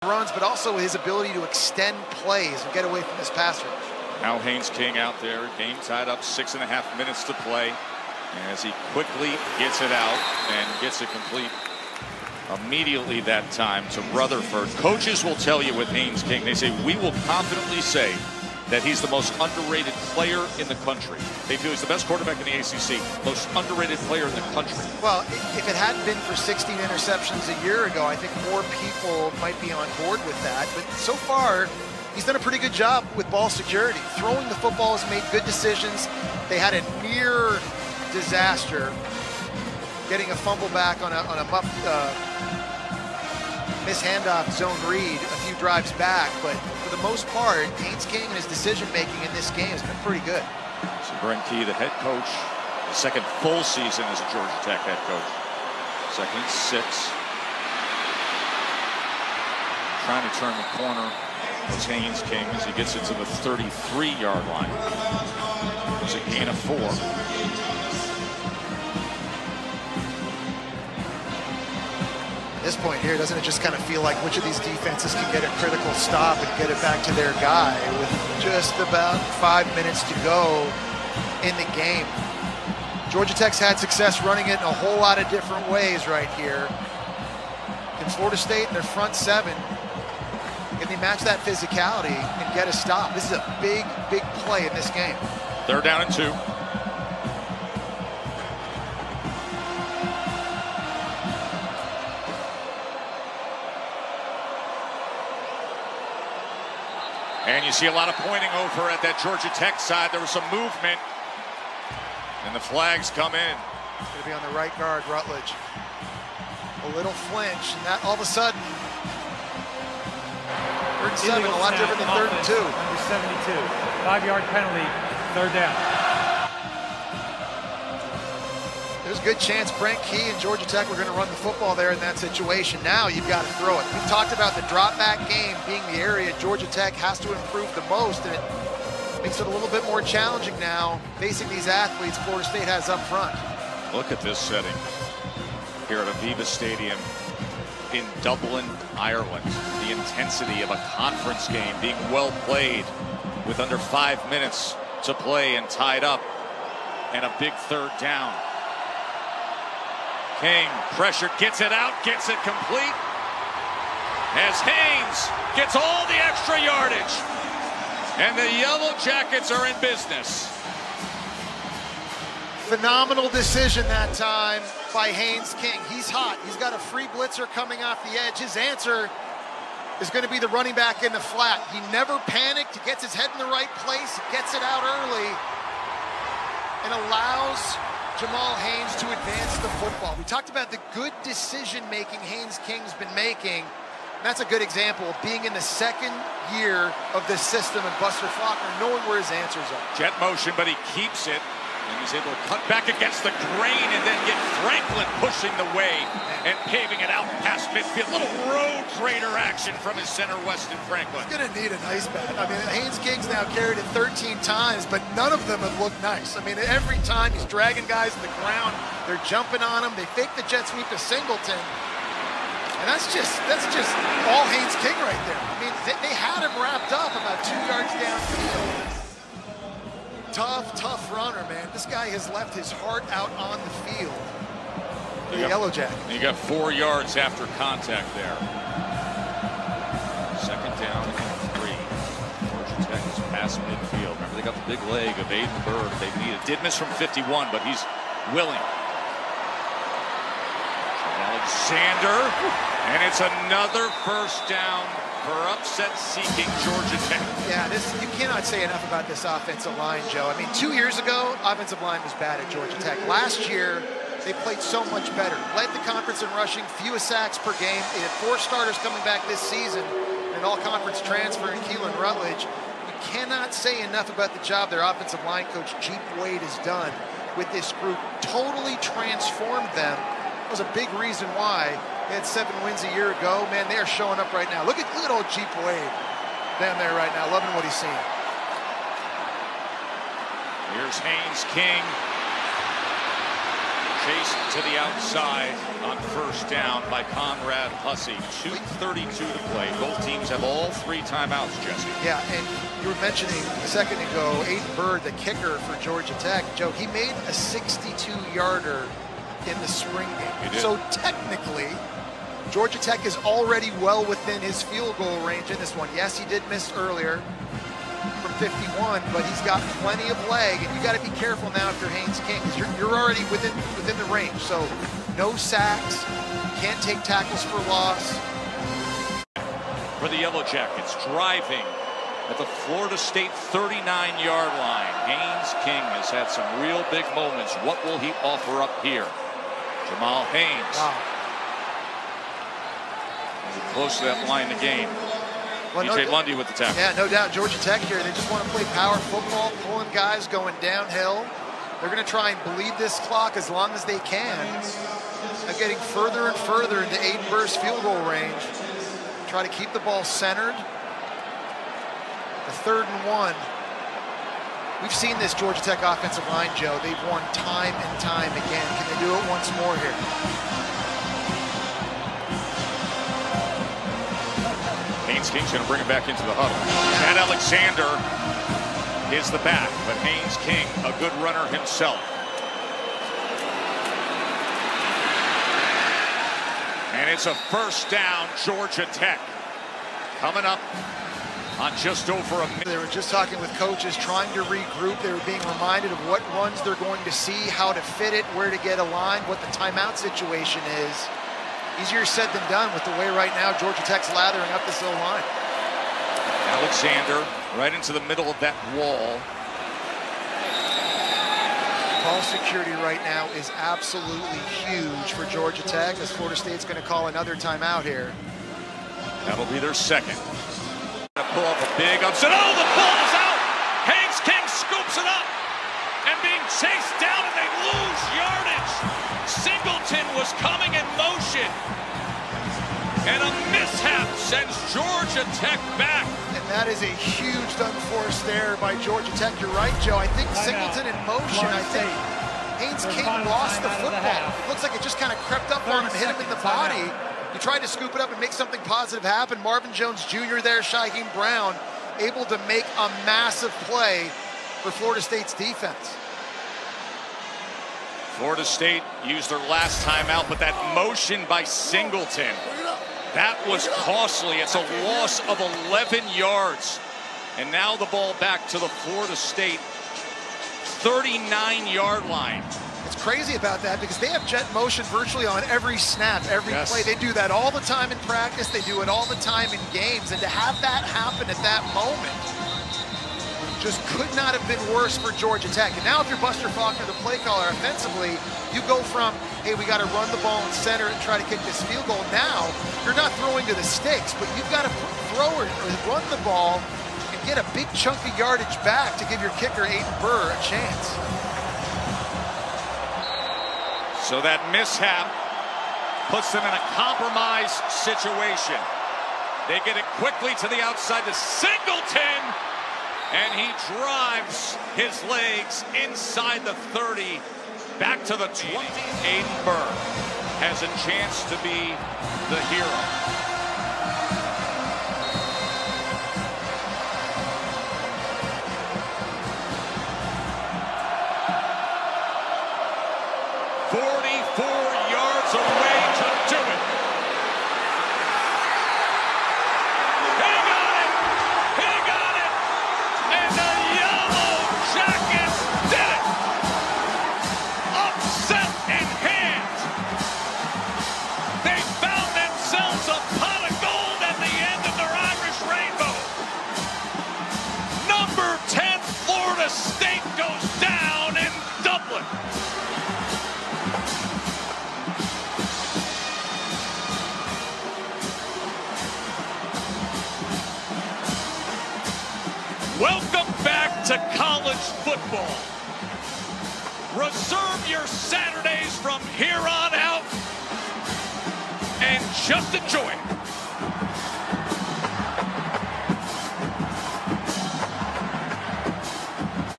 runs, but also his ability to extend plays and get away from his pass rush. Now Haynes King out there, game tied up, 6.5 minutes to play, as he quickly gets it out and gets it complete immediately that time to Rutherford. Coaches will tell you with Haynes King, they say, we will confidently say that he's the most underrated player in the country. They feel he's the best quarterback in the ACC, most underrated player in the country. Well, if it hadn't been for 16 interceptions a year ago, I think more people might be on board with that. But so far, he's done a pretty good job with ball security. Throwing the football has made good decisions. They had a near disaster getting a fumble back on a miss handoff zone read a few drives back, but for the most part, Haynes King and his decision-making in this game has been pretty good. So Brent Key, the head coach, the second full season as a Georgia Tech head coach. 2nd and 6. Trying to turn the corner was Haynes King as he gets it to the 33-yard line. It's a gain of 4. At this point here, doesn't it just kind of feel like which of these defenses can get a critical stop and get it back to their guy with just about 5 minutes to go in the game? Georgia Tech's had success running it in a whole lot of different ways right here. Can Florida State in their front 7, can they match that physicality and get a stop? This is a big, big play in this game. 3rd down and 2. And you see a lot of pointing over at that Georgia Tech side. There was some movement. And the flags come in. It's going to be on the right guard, Rutledge. A little flinch, and that all of a sudden, 3rd and 7, a lot different than 3rd and 2. Number 72, 5-yard penalty, 3rd down. There's a good chance Brent Key and Georgia Tech were going to run the football there in that situation. Now you've got to throw it. We've talked about the drop back game being the area Georgia Tech has to improve the most, and it makes it a little bit more challenging now facing these athletes Florida State has up front. Look at this setting here at Aviva Stadium in Dublin, Ireland. The intensity of a conference game being well played with under 5 minutes to play and tied up, and a big 3rd down. King, pressure, gets it out, gets it complete. As Haynes gets all the extra yardage. And the Yellow Jackets are in business. Phenomenal decision that time by Haynes King. He's hot. He's got a free blitzer coming off the edge. His answer is going to be the running back in the flat. He never panicked. He gets his head in the right place, gets it out early, and allows Jamal Haynes to advance the football. We talked about the good decision-making Haynes King's been making. That's a good example of being in the 2nd year of this system, and Buster Faulkner knowing where his answers are. Jet motion, but he keeps it, and he's able to cut back against the grain and then get Franklin pushing the way and paving it out past midfield. Little road grader action from his center, Weston Franklin. He's going to need a nice bat. I mean, Haynes King's now carried it 13 times, but none of them have looked nice. I mean, every time he's dragging guys to the ground, they're jumping on him. They fake the jet sweep to Singleton. And that's just all Haynes King right there. I mean, they had him wrapped up about 2 yards downfield. Tough runner, man. This guy has left his heart out on the field. The Yellow Jacket. You got 4 yards after contact there. 2nd down and 3. Georgia Tech is past midfield. Remember, they got the big leg of Aiden Bird. They needed. Did miss from 51, but he's willing. Alexander, and it's another 1st down for upset-seeking Georgia Tech. Yeah, you cannot say enough about this offensive line, Joe. I mean, 2 years ago, offensive line was bad at Georgia Tech. Last year, they played so much better. Led the conference in rushing, fewest sacks per game. They had 4 starters coming back this season, and an all-conference transfer in Keelan Rutledge. You cannot say enough about the job their offensive line coach, Jeep Wade, has done with this group. Totally transformed them. That was a big reason why they had 7 wins a year ago. Man, they are showing up right now. Look at old Jeep Wade down there right now, loving what he's seeing. Here's Haynes King. Chased to the outside on first down by Conrad Hussey. 2:32 to play. Both teams have all 3 timeouts, Jesse. Yeah, and you were mentioning a second ago, Aiden Bird, the kicker for Georgia Tech. Joe, he made a 62-yarder in the spring game. So technically, Georgia Tech is already well within his field goal range in this one. Yes, he did miss earlier from 51, but he's got plenty of leg, and you got to be careful now if you're Haynes King, because you're already within the range. So no sacks, can't take tackles for loss. For the Yellow Jackets, driving at the Florida State 39-yard line. Haynes King has had some real big moments. What will he offer up here? Jamal Haynes. Wow. Close to that line to gain. Well, DJ Lundy with the tackle. Yeah, no doubt. Georgia Tech here, they just want to play power football, pulling guys going downhill. They're going to try and bleed this clock as long as they can. They're getting further and further into Aiden Bird's field goal range. Try to keep the ball centered. The 3rd and 1. We've seen this Georgia Tech offensive line, Joe. They've won time and time again. Can they do it once more here? Haynes King's going to bring him back into the huddle. Chad Alexander is the back, but Haynes King, a good runner himself. And it's a first down, Georgia Tech. Coming up on just over a minute. They were just talking with coaches, trying to regroup. They were being reminded of what runs they're going to see, how to fit it, where to get aligned, what the timeout situation is. Easier said than done with the way right now Georgia Tech's lathering up this O-line. Alexander right into the middle of that wall. Ball security right now is absolutely huge for Georgia Tech, as Florida State's going to call another timeout here. That'll be their second. Pull up a big upset. Oh, the ball is out! Haynes King scoops it up and being chased down, and they lose yardage. Singleton was coming in motion, and a mishap sends Georgia Tech back. And that is a huge unforced there by Georgia Tech. You're right, Joe. I think Singleton in motion. I think Haynes King lost the football. Looks like it just kind of crept up on him, hit him in the body. He tried to scoop it up and make something positive happen. Marvin Jones Jr. there, Shaheem Brown, able to make a massive play for Florida State's defense. Florida State used their last timeout, but that motion by Singleton, that was costly. It's a loss of 11 yards. And now the ball back to the Florida State 39-yard line. It's crazy about that because they have jet motion virtually on every snap, every play. They do that all the time in practice. They do it all the time in games. And to have that happen at that moment just could not have been worse for Georgia Tech. And now if you're Buster Faulkner, the play caller, offensively, you go from, hey, we got to run the ball in center and try to kick this field goal. Now, you're not throwing to the sticks, but you've got to throw or run the ball and get a big chunk of yardage back to give your kicker, Aiden Bird, a chance. So that mishap puts them in a compromised situation. They get it quickly to the outside to Singleton, and he drives his legs inside the 30, back to the 20. Aiden Bird has a chance to be the hero. Welcome back to college football. Reserve your Saturdays from here on out and just enjoy it.